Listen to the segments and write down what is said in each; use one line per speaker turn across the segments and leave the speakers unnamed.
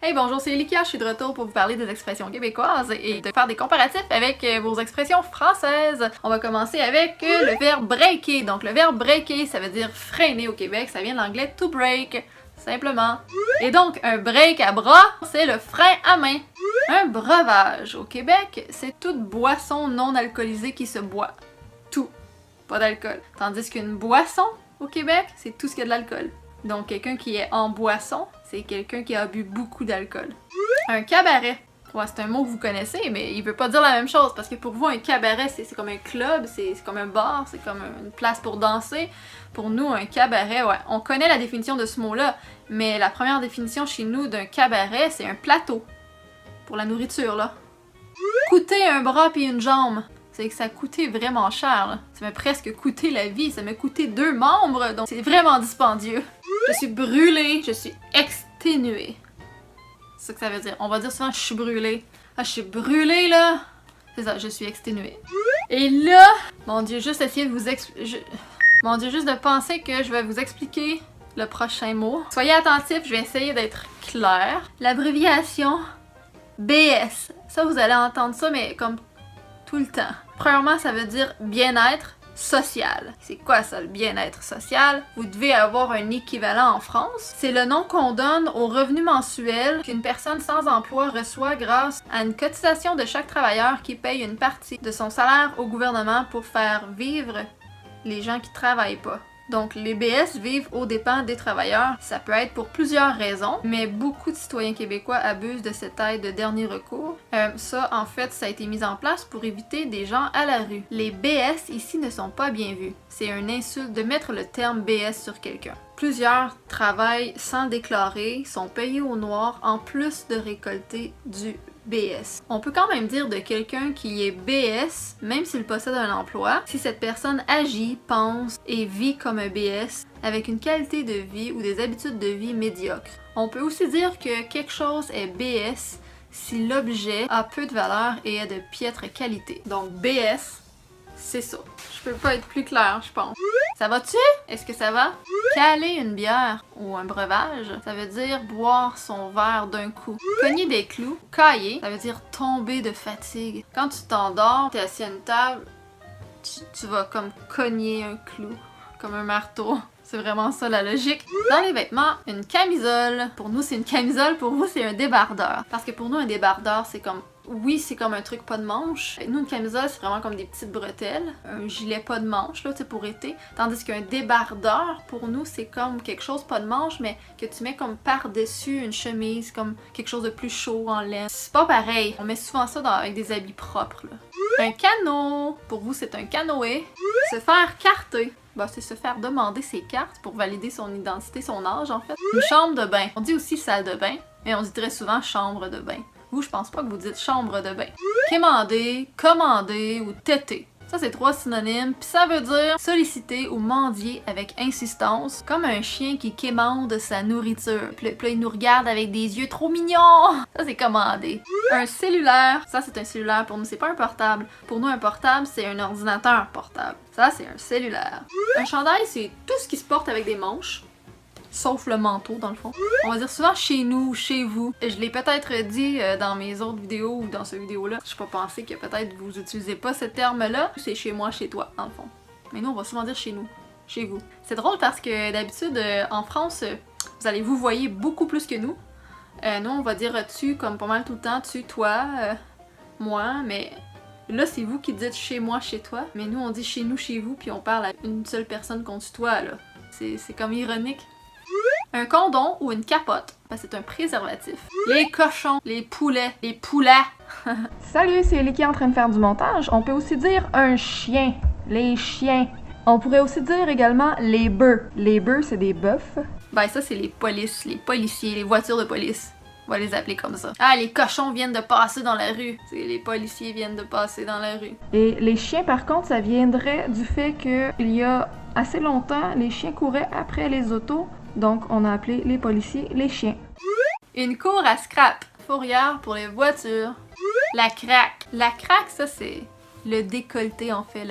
Hey bonjour, c'est Likia, je suis de retour pour vous parler des expressions québécoises et de faire des comparatifs avec vos expressions françaises. On va commencer avec le verbe breaker. Donc le verbe breaker, ça veut dire freiner au Québec, ça vient de l'anglais to break, simplement. Et donc un break à bras, c'est le frein à main. Un breuvage au Québec, c'est toute boisson non alcoolisée qui se boit. Tout, pas d'alcool. Tandis qu'une boisson au Québec, c'est tout ce qui a de l'alcool. Donc quelqu'un qui est en boisson, c'est quelqu'un qui a bu beaucoup d'alcool. Un cabaret. Ouais, c'est un mot que vous connaissez, mais il veut pas dire la même chose, parce que pour vous, un cabaret, c'est comme un club, c'est comme un bar, c'est comme une place pour danser. Pour nous, un cabaret, ouais, on connaît la définition de ce mot-là, mais la première définition chez nous d'un cabaret, c'est un plateau. Pour la nourriture, là. Coûter un bras puis une jambe. C'est que ça a coûté vraiment cher, là. Ça m'a presque coûté la vie, ça m'a coûté 2 membres, donc c'est vraiment dispendieux. Je suis brûlée, je suis exténuée. C'est ça que ça veut dire. On va dire souvent je suis brûlée. Ah, je suis brûlée là! C'est ça, je suis exténuée. Et là, mon Dieu, juste essayer de vous Mon Dieu, juste de penser que je vais vous expliquer le prochain mot. Soyez attentifs, je vais essayer d'être claire. L'abréviation BS. Ça, vous allez entendre ça, mais comme tout le temps. Premièrement, ça veut dire bien-être social. C'est quoi ça, le bien-être social? Vous devez avoir un équivalent en France. C'est le nom qu'on donne au revenu mensuel qu'une personne sans emploi reçoit grâce à une cotisation de chaque travailleur qui paye une partie de son salaire au gouvernement pour faire vivre les gens qui travaillent pas. Donc, les BS vivent aux dépens des travailleurs. Ça peut être pour plusieurs raisons, mais beaucoup de citoyens québécois abusent de cette aide de dernier recours. Ça, en fait, ça a été mis en place pour éviter des gens à la rue. Les BS ici ne sont pas bien vus. C'est une insulte de mettre le terme BS sur quelqu'un. Plusieurs travaillent sans déclarer, sont payés au noir en plus de récolter du BS. On peut quand même dire de quelqu'un qui est BS, même s'il possède un emploi, si cette personne agit, pense et vit comme un BS avec une qualité de vie ou des habitudes de vie médiocres. On peut aussi dire que quelque chose est BS si l'objet a peu de valeur et est de piètre qualité. Donc BS, c'est ça. Je peux pas être plus claire, je pense. Ça va-tu? Est-ce que ça va? Caler une bière ou un breuvage, ça veut dire boire son verre d'un coup. Cogner des clous, cailler, ça veut dire tomber de fatigue. Quand tu t'endors, t'es assis à une table, tu vas comme cogner un clou, comme un marteau. C'est vraiment ça la logique. Dans les vêtements, une camisole. Pour nous, c'est une camisole, pour vous, c'est un débardeur. Parce que pour nous, un débardeur, c'est comme... Oui, c'est comme un truc pas de manche. Nous, une camisole, c'est vraiment comme des petites bretelles. Un gilet pas de manche, là, tu sais, pour été. Tandis qu'un débardeur, pour nous, c'est comme quelque chose pas de manche, mais que tu mets comme par-dessus une chemise, comme quelque chose de plus chaud en laine. C'est pas pareil. On met souvent ça avec des habits propres, là. Un canot. Pour vous, c'est un canoë. Se faire carter. Bah, c'est se faire demander ses cartes pour valider son identité, son âge, en fait. Une chambre de bain. On dit aussi salle de bain, mais on dit très souvent chambre de bain. Vous, je pense pas que vous dites chambre de bain. Quémander, commander ou téter. Ça, c'est 3 synonymes, puis ça veut dire solliciter ou mendier avec insistance, comme un chien qui quémande sa nourriture. Puis là, il nous regarde avec des yeux trop mignons. Ça, c'est commander. Un cellulaire. Ça, c'est un cellulaire. Pour nous, c'est pas un portable. Pour nous, un portable, c'est un ordinateur portable. Ça, c'est un cellulaire. Un chandail, c'est tout ce qui se porte avec des manches. Sauf le manteau, dans le fond. On va dire souvent chez nous, chez vous. Je l'ai peut-être dit dans mes autres vidéos ou dans cette vidéo-là. Je peux penser que peut-être vous utilisez pas ce terme-là. C'est chez moi, chez toi, dans le fond. Mais nous, on va souvent dire chez nous, chez vous. C'est drôle parce que d'habitude, en France, vous allez vous voyez beaucoup plus que nous. Nous, on va dire tu comme pas mal tout le temps. Tu, toi, moi, mais... Là, c'est vous qui dites chez moi, chez toi. Mais nous, on dit chez nous, chez vous, puis on parle à une seule personne qu'on tutoie, là. C'est comme ironique. Un condom ou une capote, parce que c'est un préservatif. Les cochons, les poulets, les poulets.
Salut, c'est Ellie qui est en train de faire du montage. On peut aussi dire un chien, les chiens. On pourrait aussi dire également les bœufs. Les bœufs, c'est des bœufs.
Ben ça, c'est les polices, les policiers, les voitures de police. On va les appeler comme ça. Ah, les cochons viennent de passer dans la rue. Les policiers viennent de passer dans la rue.
Et les chiens, par contre, ça viendrait du fait qu'il y a assez longtemps, les chiens couraient après les autos. Donc, on a appelé les policiers les chiens.
Une cour à scrap. Fourrière pour les voitures. La craque. La craque, ça, c'est le décolleté, en fait.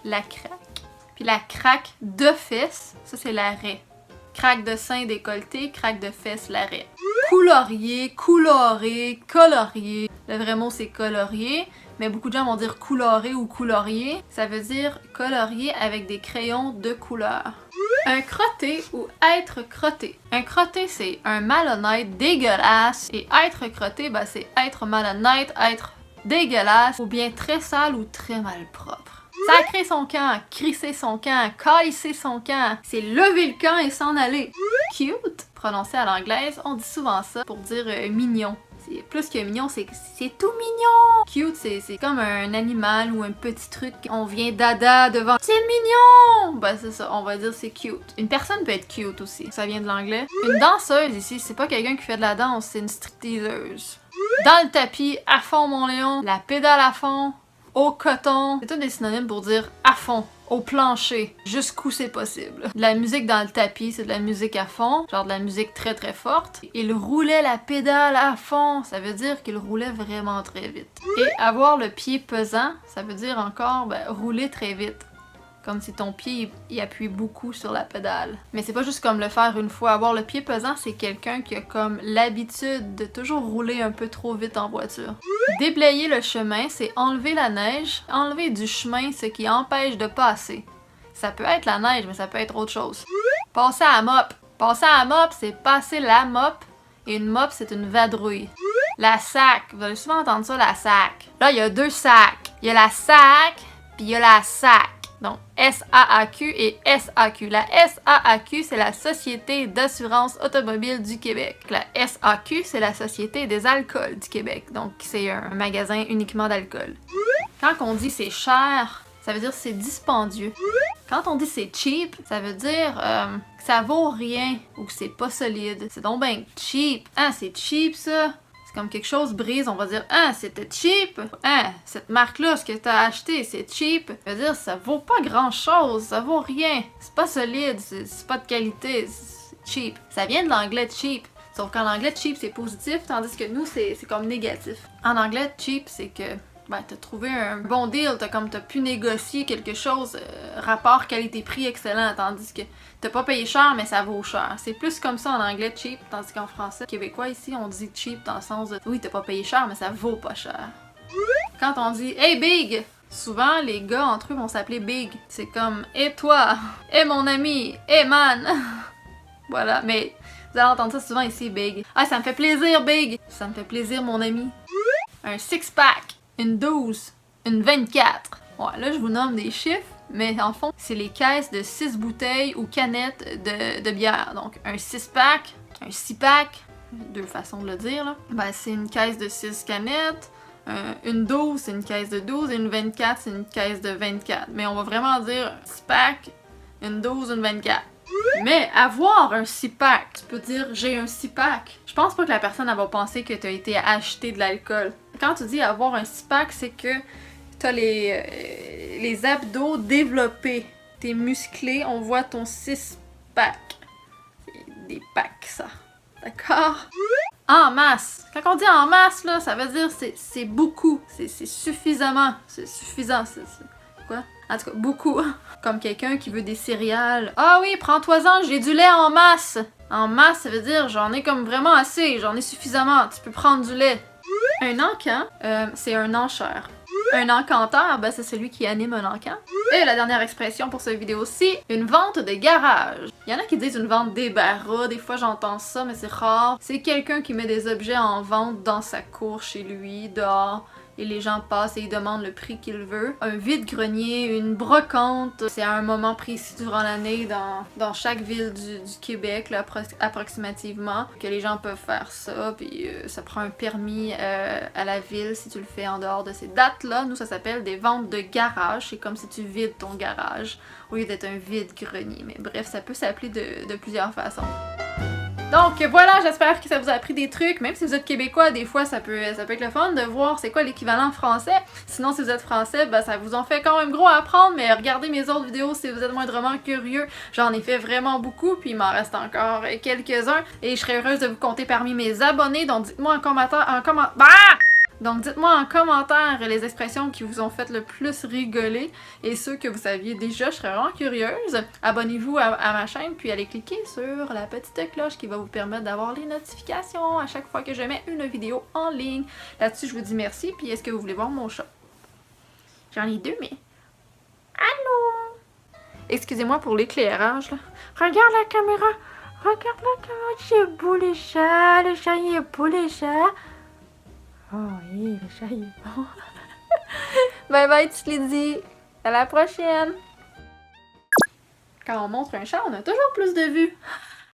La craque. Puis la craque de fesses, ça, c'est l'arrêt. Craque de sein décolleté, craque de fesses, l'arrêt. Coulorier, couloré, colorier. Le vrai mot c'est colorier, mais beaucoup de gens vont dire couloré ou coulorier. Ça veut dire colorier avec des crayons de couleur. Un crotté ou être crotté. Un crotté, c'est un malhonnête dégueulasse. Et être crotté, ben, c'est être malhonnête, être dégueulasse, ou bien très sale ou très malpropre. Sacrer son camp, crisser son camp, calisser son camp, c'est lever le camp et s'en aller. Cute, prononcé à l'anglaise, on dit souvent ça pour dire mignon. C'est plus que mignon, c'est tout mignon! Cute, c'est comme un animal ou un petit truc. On vient dada devant. C'est mignon! Ben c'est ça, on va dire c'est cute. Une personne peut être cute aussi, ça vient de l'anglais. Une danseuse ici, c'est pas quelqu'un qui fait de la danse, c'est une stripteaseuse. Dans le tapis, à fond mon lion, la pédale à fond, au coton. C'est tout des synonymes pour dire à fond. Au plancher, jusqu'où c'est possible. De la musique dans le tapis, c'est de la musique à fond, genre de la musique très très forte. Il roulait la pédale à fond, ça veut dire qu'il roulait vraiment très vite. Et avoir le pied pesant, ça veut dire encore rouler très vite. Comme si ton pied il appuie beaucoup sur la pédale. Mais c'est pas juste comme le faire une fois. Avoir le pied pesant, c'est quelqu'un qui a comme l'habitude de toujours rouler un peu trop vite en voiture. Déblayer le chemin, c'est enlever la neige, enlever du chemin ce qui empêche de passer. Ça peut être la neige, mais ça peut être autre chose. Passer à la mop. Passer à la mop, c'est passer la mop. Et une mop, c'est une vadrouille. La sac. Vous allez souvent entendre ça, la sac. Là, il y a deux sacs. Il y a la sac, puis il y a la sac. Donc, SAAQ et SAQ. La SAAQ, c'est la Société d'assurance automobile du Québec. La SAQ, c'est la Société des alcools du Québec. Donc, c'est un magasin uniquement d'alcool. Quand on dit c'est cher, ça veut dire c'est dispendieux. Quand on dit c'est cheap, ça veut dire que ça vaut rien ou que c'est pas solide. C'est donc ben cheap. Ah, c'est cheap ça! C'est comme quelque chose brise, on va dire « Ah, c'était cheap! Ah, cette marque-là, ce que t'as acheté, c'est cheap! » Ça veut dire ça vaut pas grand-chose, ça vaut rien. C'est pas solide, c'est pas de qualité, c'est cheap. Ça vient de l'anglais cheap. Sauf qu'en anglais, cheap, c'est positif, tandis que nous, c'est comme négatif. En anglais, cheap, c'est que t'as trouvé un bon deal, t'as pu négocier quelque chose, rapport qualité-prix excellent, tandis que t'as pas payé cher, mais ça vaut cher. C'est plus comme ça en anglais, cheap, tandis qu'en français, québécois ici, on dit cheap dans le sens de oui, t'as pas payé cher, mais ça vaut pas cher. Quand on dit hey big, souvent les gars entre eux vont s'appeler big. C'est comme et toi, et mon ami, et man. Voilà, mais vous allez entendre ça souvent ici, big. Ah, ça me fait plaisir, big. Ça me fait plaisir, mon ami. Un six-pack. Une 12, une 24. Ouais, là, je vous nomme des chiffres, mais en fond, c'est les caisses de 6 bouteilles ou canettes de bière. Donc, un 6-pack, un 6-pack, deux façons de le dire, là. C'est une caisse de 6 canettes. Une 12, c'est une caisse de 12. Et une 24, c'est une caisse de 24. Mais on va vraiment dire 6-pack, une 12, une 24. Mais avoir un 6-pack, tu peux dire j'ai un 6-pack. Je pense pas que la personne elle va penser que tu as été acheter de l'alcool. Quand tu dis avoir un 6-pack, c'est que tu as les abdos développés. T'es musclé, on voit ton 6-pack. C'est des packs, ça. D'accord? En masse. Quand on dit en masse, là, ça veut dire c'est beaucoup. C'est suffisamment. C'est suffisant. C'est quoi? En tout cas, beaucoup. Comme quelqu'un qui veut des céréales. Ah oui, prends-toi-en, j'ai du lait en masse. En masse, ça veut dire j'en ai comme vraiment assez, j'en ai suffisamment, tu peux prendre du lait. Un encan, c'est un enchère. Un encanteur, c'est celui qui anime un encan. Et la dernière expression pour cette vidéo-ci, une vente de garage. Il y en a qui disent une vente débarras, des fois j'entends ça, mais c'est rare. C'est quelqu'un qui met des objets en vente dans sa cour, chez lui, dehors. Et les gens passent et ils demandent le prix qu'ils veulent. Un vide-grenier, une brocante, c'est à un moment précis durant l'année dans chaque ville du Québec, là, approximativement, que les gens peuvent faire ça. Puis ça prend un permis à la ville si tu le fais en dehors de ces dates-là. Nous, ça s'appelle des ventes de garage. C'est comme si tu vides ton garage au lieu d'être un vide-grenier. Mais bref, ça peut s'appeler de plusieurs façons. Donc voilà, j'espère que ça vous a appris des trucs. Même si vous êtes québécois, des fois ça peut être le fun de voir c'est quoi l'équivalent français. Sinon, si vous êtes français, ça vous en fait quand même gros à apprendre. Mais regardez mes autres vidéos si vous êtes moindrement curieux. J'en ai fait vraiment beaucoup, puis il m'en reste encore quelques-uns. Et je serais heureuse de vous compter parmi mes abonnés. Donc dites-moi en commentaire, Donc dites-moi en commentaire les expressions qui vous ont fait le plus rigoler et ceux que vous saviez déjà, je serais vraiment curieuse. Abonnez-vous à ma chaîne puis allez cliquer sur la petite cloche qui va vous permettre d'avoir les notifications à chaque fois que je mets une vidéo en ligne. Là-dessus, je vous dis merci puis est-ce que vous voulez voir mon chat? J'en ai deux, mais... Allô? Excusez-moi pour l'éclairage, là. Regarde la caméra! Regarde la caméra! C'est beau le chat il est beau le chat! Oh oui, le chat il est bon! Bye bye, tu l'as dit! À la prochaine! Quand on montre un chat, on a toujours plus de vues!